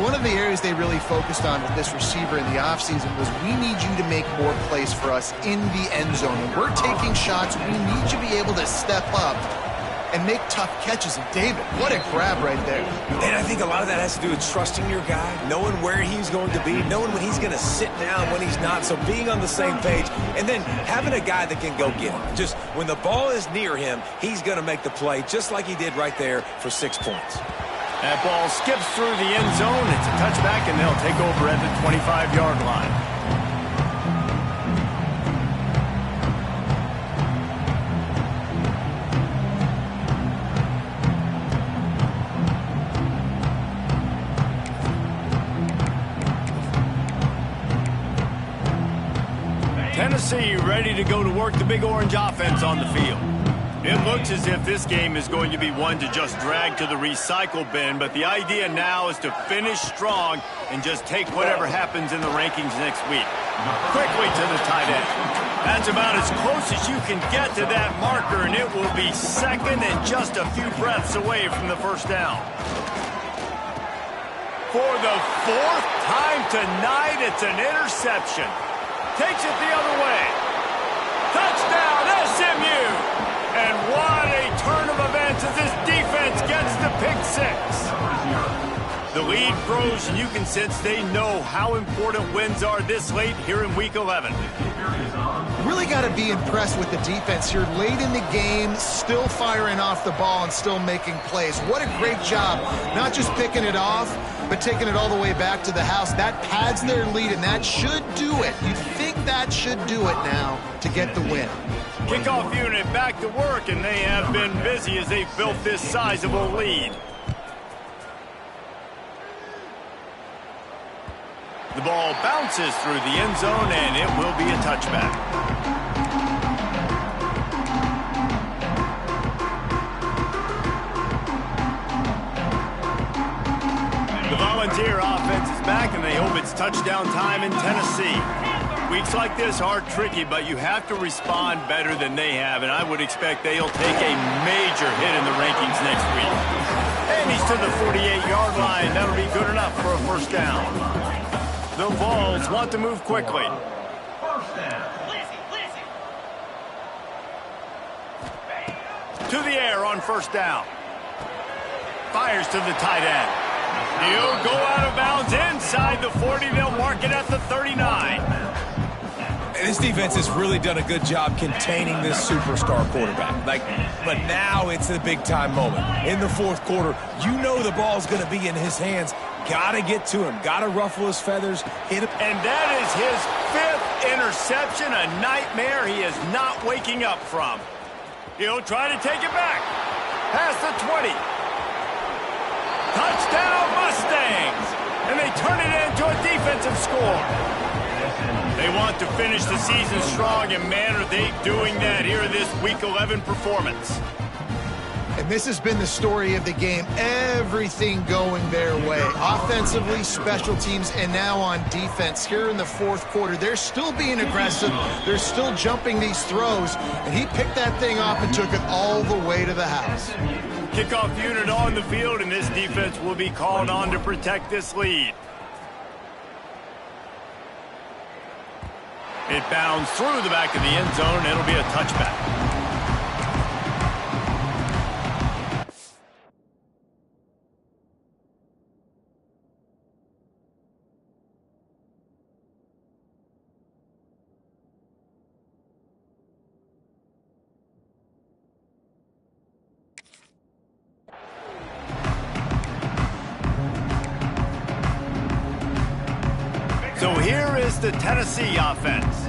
One of the areas they really focused on with this receiver in the offseason was we need you to make more plays for us in the end zone. When we're taking shots, we need you to be able to step up and make tough catches. And David, what a grab right there.
And I think a lot of that has to do with trusting your guy, knowing where he's going to be, knowing when he's going to sit down, when he's not. So being on the same page, and then having a guy that can go get him. Just when the ball is near him, he's going to make the play, just like he did right there for 6 points.
That ball skips through the end zone. It's a touchback, and they'll take over at the 25-yard line. Tennessee ready to go to work the Big Orange offense on the field. It looks as if this game is going to be one to just drag to the recycle bin, but the idea now is to finish strong and just take whatever happens in the rankings next week. Quickly to the tight end. That's about as close as you can get to that marker, and it will be second and just a few breaths away from the first down. For the 4th time tonight, it's an interception. Takes it the other way. Touchdown, SMU! And what a turn of events as this defense gets the pick 6. The lead grows, and you can sense they know how important wins are this late here in Week 11.
Really got to be impressed with the defense here late in the game, still firing off the ball and still making plays. What a great job, not just picking it off, but taking it all the way back to the house. That pads their lead, and that should do it. You'd think that should do it now to get the win.
Kickoff unit back to work, and they have been busy as they've built this sizable lead. The ball bounces through the end zone, and it will be a touchback. The Volunteer offense is back, and they hope it's touchdown time in Tennessee. Weeks like this are tricky, but you have to respond better than they have, and I would expect they'll take a major hit in the rankings next week. And he's to the 48-yard line. That'll be good enough for a first down. The Vols want to move quickly. To the air on first down. Fires to the tight end. He'll go out of bounds inside the 40. They'll mark it at the 39.
This defense has really done a good job containing this superstar quarterback. But now it's the big-time moment. In the fourth quarter, you know the ball's going to be in his hands. Got to get to him. Got to ruffle his feathers. Hit him.
And that is his 5th interception, a nightmare he is not waking up from. He'll try to take it back. Past the 20. Touchdown Mustangs! And they turn it into a defensive score. They want to finish the season strong, and man, are they doing that here in this Week 11 performance.
And this has been the story of the game. Everything going their way. Offensively, special teams, and now on defense. Here in the fourth quarter, they're still being aggressive. They're still jumping these throws. And he picked that thing off and took it all the way to the house.
Kickoff unit on the field, and this defense will be called on to protect this lead. It bounds through the back of the end zone, and it'll be a touchback. So here is the Tennessee offense.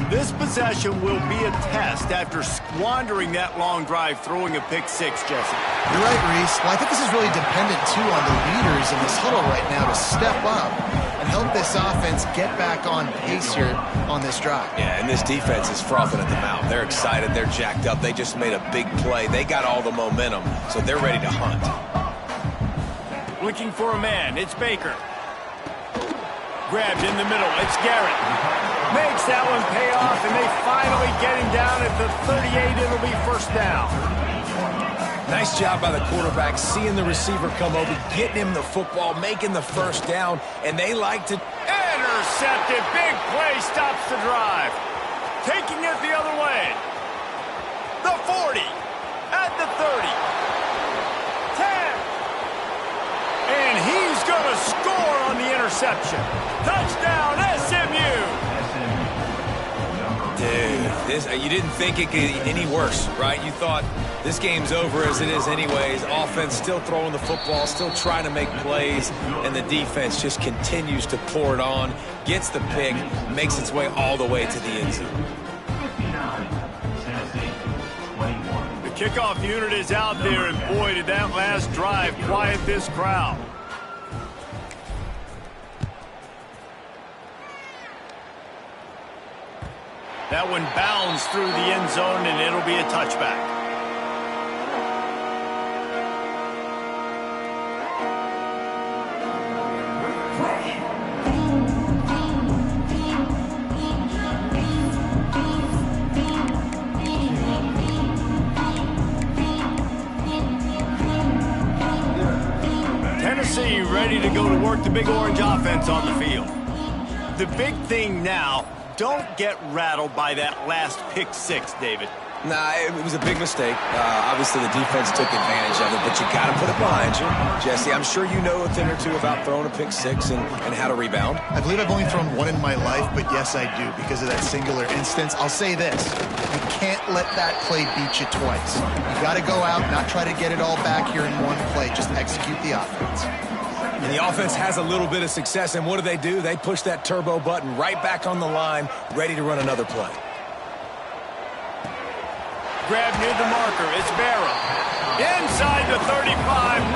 This possession will be a test after squandering that long drive, throwing a pick six, Jesse.
You're right, Reese. Well, I think this is really dependent, too, on the leaders in this huddle right now to step up and help this offense get back on pace here on this drive.
Yeah, and this defense is frothing at the mouth. They're excited. They're jacked up. They just made a big play. They got all the momentum, so they're ready to hunt.
Looking for a man. It's Baker. Grabbed in the middle. It's Garrett. Makes that one pay off, and they finally get him down at the 38. It'll be first down.
Nice job by the quarterback, seeing the receiver come over, getting him the football, making the first down, and they like to...
Intercepted. Big play stops the drive. Taking it the other way. The 40. At the 30. 10. And he's going to score on the interception. Touchdown, SMU.
Dude, you didn't think it could get any worse, right? You thought this game's over as it is anyways. Offense still throwing the football, still trying to make plays, and the defense just continues to pour it on, gets the pick, makes its way all the way to the end zone.
The kickoff unit is out there, and boy, did that last drive quiet this crowd. That one bounds through the end zone, and it'll be a touchback. Tennessee ready to go to work the Big Orange offense on the field. The big thing now, don't get rattled by that last pick six, David.
Nah, it was a big mistake. Obviously, the defense took advantage of it, but you got to put it behind you. Jesse, I'm sure you know a thing or two about throwing a pick six and how to rebound.
I believe I've only thrown one in my life, but yes, I do, because of that singular instance. I'll say this. You can't let that play beat you twice. You got to go out, not try to get it all back here in one play. Just execute the offense.
And the offense has a little bit of success, and what do? They push that turbo button right back on the line, ready to run another play.
Grab near the marker. It's Barrow. Inside the 35,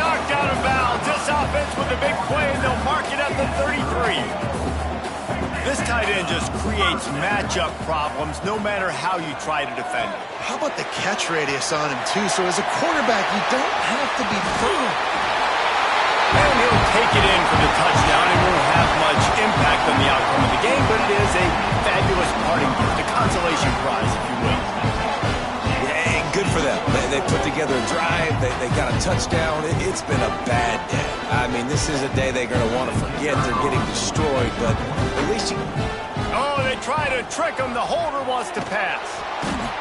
knocked out of bounds. This offense with a big play, and they'll mark it at the 33. This tight end just creates matchup problems no matter how you try to defend it.
How about the catch radius on him, too? So as a quarterback, you don't have to be firm.
And he'll take it in for the touchdown. It won't have much impact on the outcome of the game, but it is a fabulous parting gift, a consolation prize, if you will.
Yeah, good for them. They put together a drive. They got a touchdown. It's been a bad day. I mean, this is a day they're going to want to forget. They're getting destroyed, but at least you...
Oh, they try to trick him. The holder wants to pass.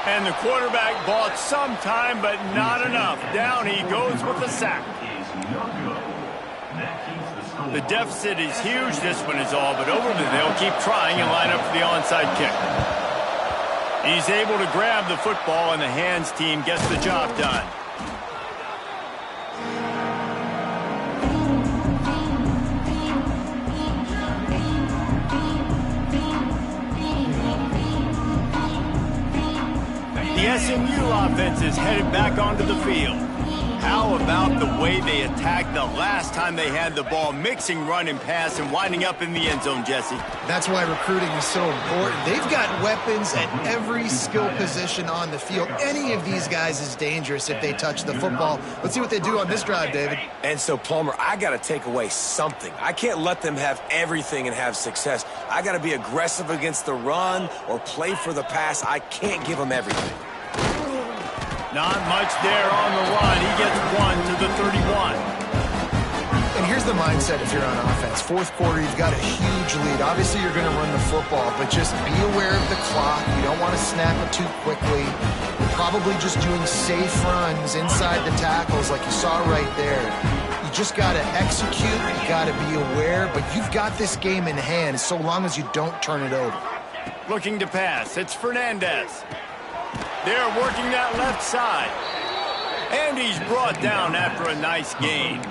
And the quarterback bought some time, but not enough. Down he goes with the sack. The deficit is huge. This one is all but over, but they'll keep trying and line up for the onside kick. He's able to grab the football, and the hands team gets the job done. The SMU offense is headed back onto the field. How about the way they attacked the last time they had the ball, mixing run and pass and winding up in the end zone, Jesse?
That's why recruiting is so important. They've got weapons at every skill position on the field. Any of these guys is dangerous if they touch the football. Let's see what they do on this drive, David.
And so, Palmer, I got to take away something. I can't let them have everything and have success. I got to be aggressive against the run or play for the pass. I can't give them everything.
Not much there on the run. He gets 1 to the 31.
And here's the mindset if you're on offense. Fourth quarter, you've got a huge lead. Obviously, you're going to run the football, but just be aware of the clock. You don't want to snap it too quickly. You're probably just doing safe runs inside the tackles like you saw right there. You just got to execute. You got to be aware, but you've got this game in hand so long as you don't turn it over.
Looking to pass. It's Fernandez. They're working that left side. And he's brought down after a nice gain.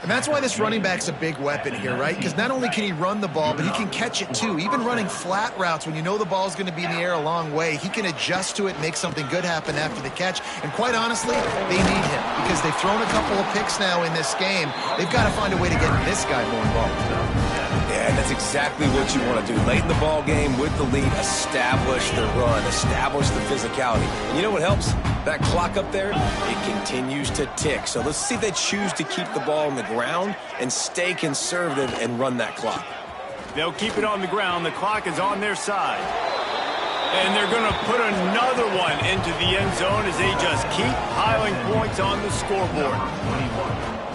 And that's why this running back's a big weapon here, right? Because not only can he run the ball, but he can catch it too. Even running flat routes when you know the ball's going to be in the air a long way, he can adjust to it and make something good happen after the catch. And quite honestly, they need him because they've thrown a couple of picks now in this game. They've got to find a way to get this guy more involved.
Yeah, and that's exactly what you want to do. Late in the ball game with the lead, establish the run, establish the physicality. And you know what helps? That clock up there, it continues to tick. So let's see if they choose to keep the ball on the ground and stay conservative and run that clock.
They'll keep it on the ground. The clock is on their side. And they're going to put another one into the end zone as they just keep piling points on the scoreboard.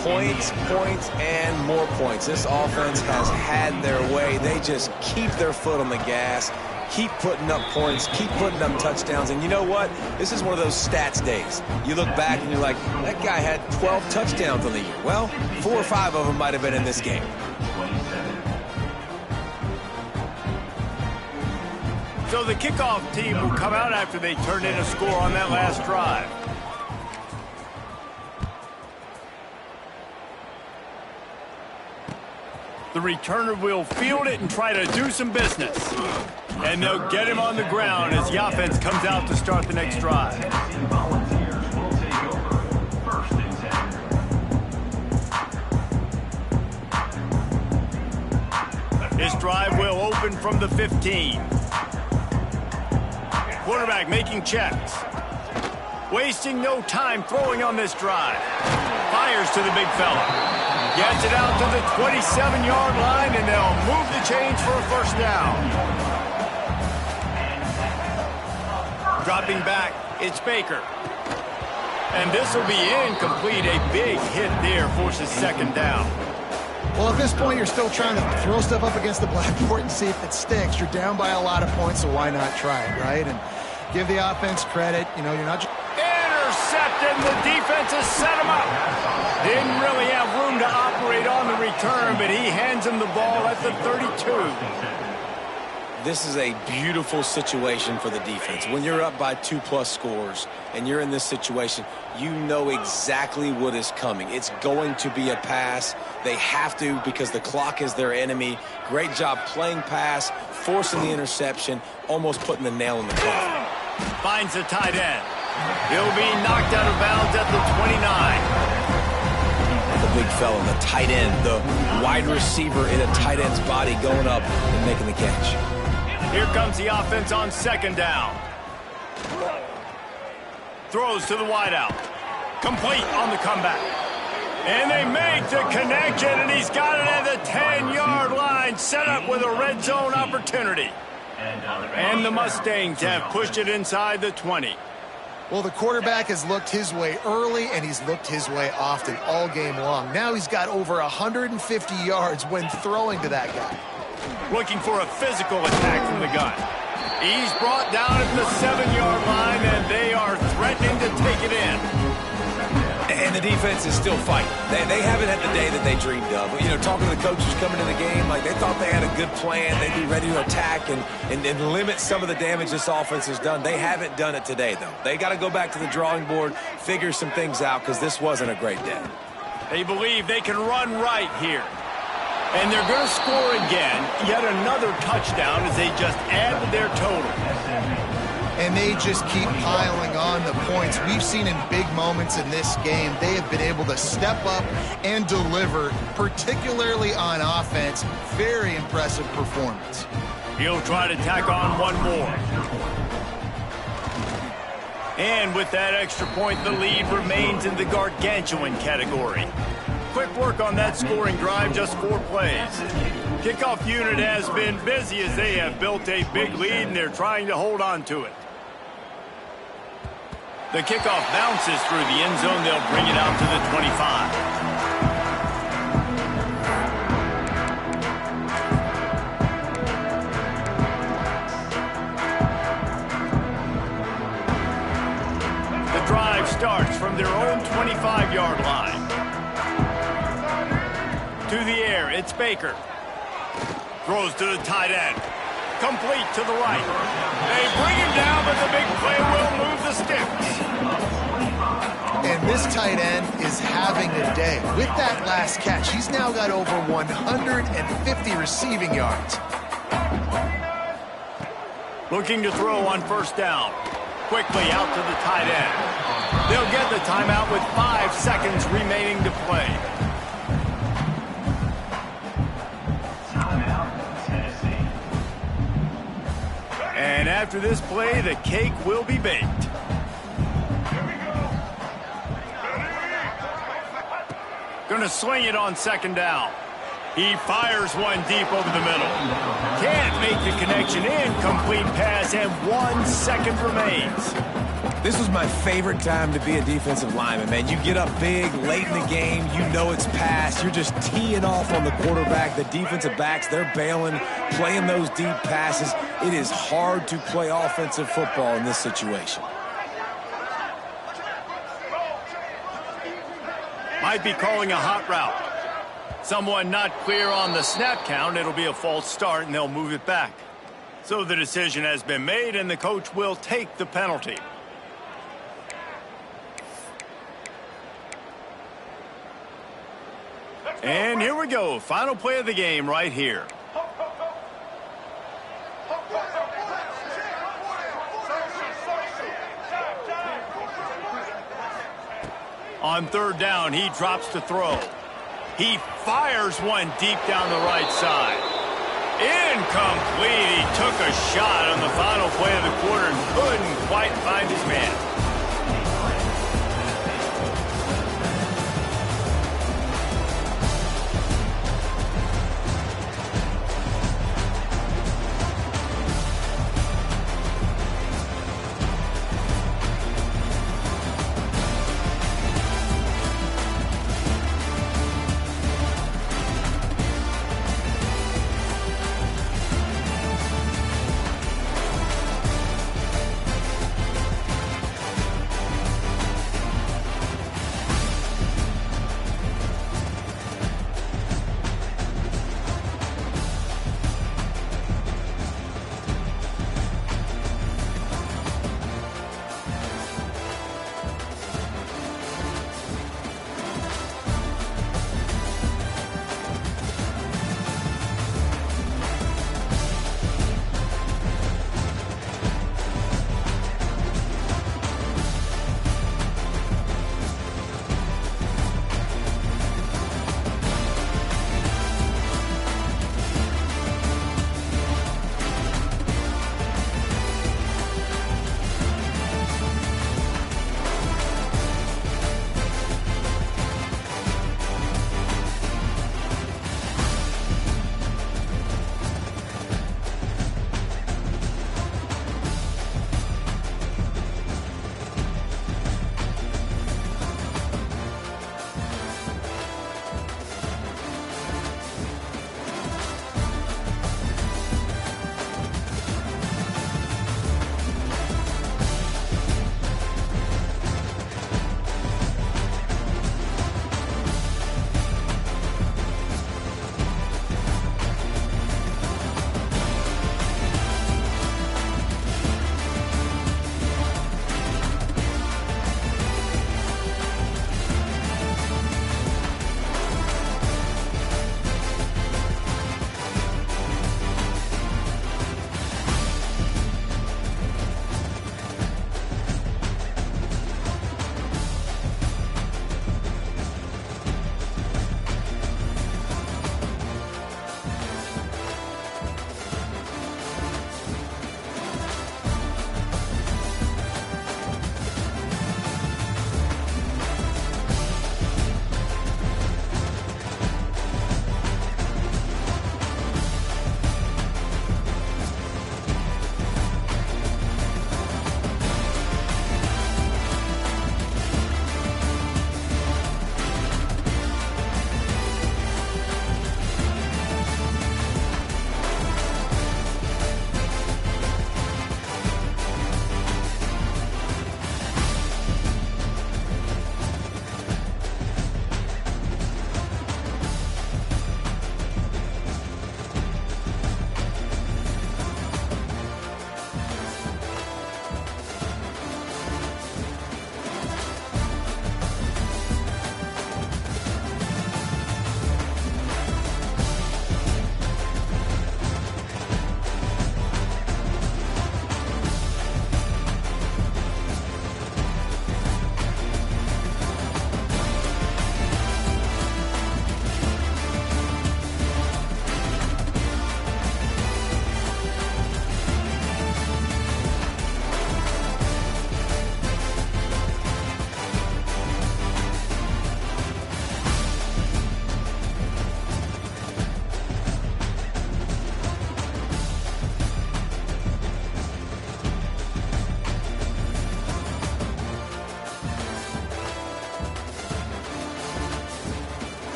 Points, points, and more points. This offense has had their way. They just keep their foot on the gas, keep putting up points, keep putting up touchdowns. And you know what? This is one of those stats days. You look back and you're like, that guy had 12 touchdowns on the year. Well, 4 or 5 of them might have been in this game.
So the kickoff team will come out after they turn in a score on that last drive. The returner will field it and try to do some business. And they'll get him on the ground as the offense comes out to start the next drive. This drive will open from the 15. Quarterback making checks. Wasting no time throwing on this drive. Fires to the big fella. Gets it out to the 27-yard line, and they'll move the chains for a first down. Dropping back, it's Baker. And this will be incomplete. A big hit there forces second down.
Well, at this point, you're still trying to throw stuff up against the blackboard and see if it sticks. You're down by a lot of points, so why not try it, right? And give the offense credit. You know, you're not just...
Intercepted, and the defense has set him up. Didn't really have room to operate on the return, but he hands him the ball at the 32.
This is a beautiful situation for the defense. When you're up by 2+ scores and you're in this situation, you know exactly what is coming. It's going to be a pass. They have to because the clock is their enemy. Great job playing pass, forcing the interception, almost putting the nail in the coffin.
Finds the tight end. He'll be knocked out of bounds at the 29.
The big fella, the tight end, the wide receiver in a tight end's body going up and making the catch.
Here comes the offense on second down. Throws to the wideout. Complete on the comeback. And they make the connection, and he's got it at the 10-yard line, set up with a red zone opportunity. And the Mustangs have pushed it inside the 20.
Well, the quarterback has looked his way early, and he's looked his way often all game long. Now he's got over 150 yards when throwing to that guy.
Looking for a physical attack from the gun. He's brought down at the 7-yard line, and they are threatening to take it in.
And the defense is still fighting. They haven't had the day that they dreamed of. You know, talking to the coaches coming to the game, like they thought they had a good plan. They'd be ready to attack and limit some of the damage this offense has done. They haven't done it today, though. They got to go back to the drawing board, figure some things out, because this wasn't a great day.
They believe they can run right here. And they're going to score again, yet another touchdown as they just add to their total.
and they just keep piling on the points. We've seen in big moments in this game, they have been able to step up and deliver, particularly on offense. Very impressive performance.
He'll try to tack on one more. And with that extra point, the lead remains in the gargantuan category. Quick work on that scoring drive, just 4 plays. Kickoff unit has been busy as they have built a big lead, and they're trying to hold on to it. The kickoff bounces through the end zone. They'll bring it out to the 25. The drive starts from their own 25-yard line. To the air, it's Baker. Throws to the tight end. Complete to the right. They bring him down, but the big play will move the sticks.
And this tight end is having a day. With that last catch, he's now got over 150 receiving yards.
Looking to throw on first down. Quickly out to the tight end. They'll get the timeout with 5 seconds remaining to play. And after this play, the cake will be baked. Going to swing it on second down. He fires one deep over the middle. Can't make the connection. Incomplete pass, and 1 second remains.
This was my favorite time to be a defensive lineman, man. You get up big, late in the game, you know it's past. You're just teeing off on the quarterback. The defensive backs, they're bailing, playing those deep passes. It is hard to play offensive football in this situation.
Might be calling a hot route. Someone not clear on the snap count. It'll be a false start, and they'll move it back. So the decision has been made, and the coach will take the penalty. And here we go. Final play of the game right here. On third down, he drops to throw. He fires one deep down the right side. Incomplete. He took a shot on the final play of the quarter and couldn't quite find his man.